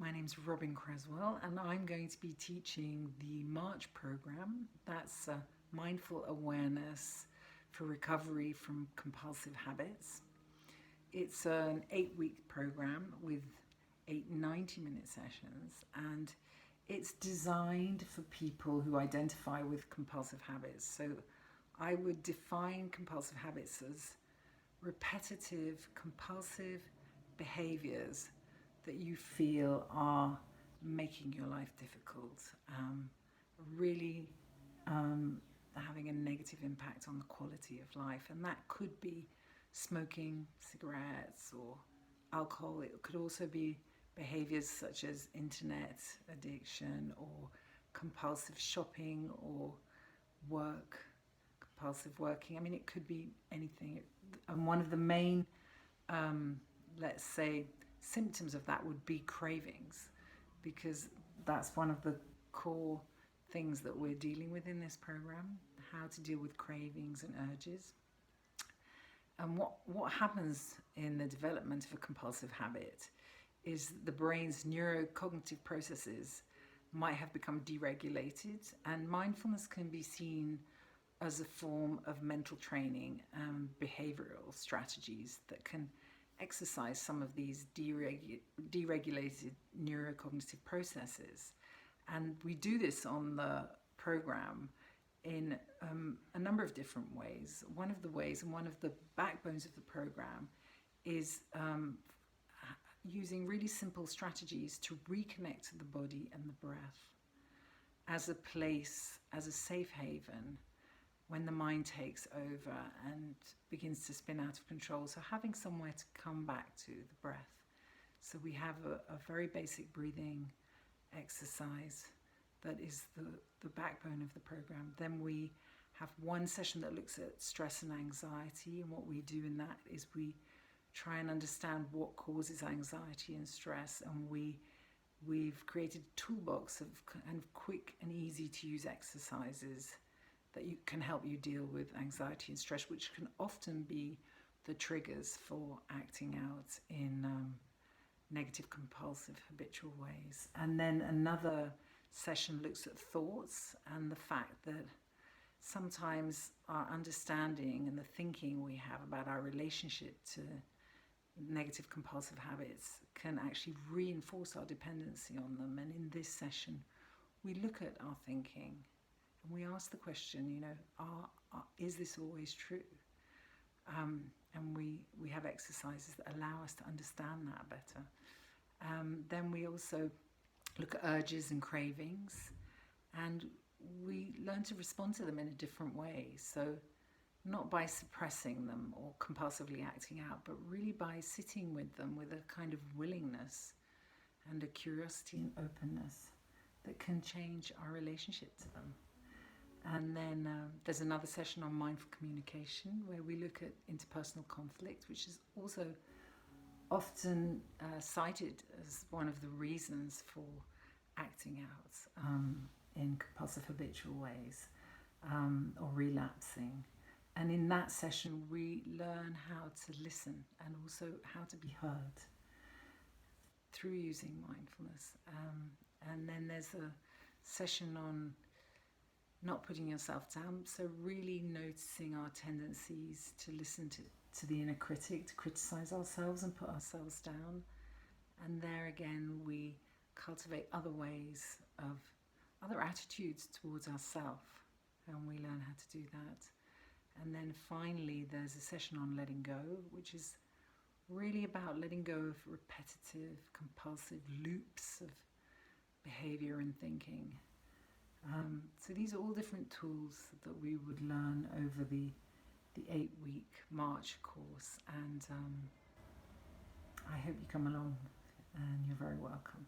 My name's Robin Creswell, and I'm going to be teaching the M.A.R.C.H program. That's Mindful Awareness for Recovery from Compulsive Habits. It's an 8-week program with 8 90-minute sessions, and it's designed for people who identify with compulsive habits. So I would define compulsive habits as repetitive, compulsive behaviors that you feel are making your life difficult, really having a negative impact on the quality of life. And that could be smoking cigarettes or alcohol. It could also be behaviors such as internet addiction or compulsive shopping or compulsive working. I mean, it could be anything. And one of the main, let's say, symptoms of that would be cravings, because that's one of the core things that we're dealing with in this program, how to deal with cravings and urges. And what happens in the development of a compulsive habit is the brain's neurocognitive processes might have become deregulated, and mindfulness can be seen as a form of mental training and behavioral strategies that can exercise some of these deregulated neurocognitive processes. And we do this on the program in a number of different ways. One of the ways, and one of the backbones of the program, is using really simple strategies to reconnect to the body and the breath as a place, as a safe haven when the mind takes over and begins to spin out of control. So having somewhere to come back to the breath. So we have a very basic breathing exercise that is the backbone of the program. Then we have one session that looks at stress and anxiety, and what we do in that is we try and understand what causes anxiety and stress, and we've created a toolbox of kind of quick and easy to use exercises that can help you deal with anxiety and stress, which can often be the triggers for acting out in negative, compulsive, habitual ways. And then another session looks at thoughts and the fact that sometimes our understanding and the thinking we have about our relationship to negative compulsive habits can actually reinforce our dependency on them. And in this session, we look at our thinking and we ask the question, is this always true? And we have exercises that allow us to understand that better. Then we also look at urges and cravings, and we learn to respond to them in a different way. So not by suppressing them or compulsively acting out, but really by sitting with them with a kind of willingness and a curiosity and openness that can change our relationship to them. And then there's another session on mindful communication where we look at interpersonal conflict, which is also often cited as one of the reasons for acting out in compulsive habitual ways or relapsing. And in that session we learn how to listen and also how to be heard through using mindfulness. And then there's a session on not putting yourself down, so really noticing our tendencies to listen to the inner critic, to criticize ourselves and put ourselves down. And there again we cultivate other ways of, other attitudes towards ourselves, and we learn how to do that. And then finally there's a session on letting go, which is really about letting go of repetitive, compulsive loops of behavior and thinking. So these are all different tools that we would learn over the 8-week M.A.R.C.H course, and I hope you come along, and you're very welcome.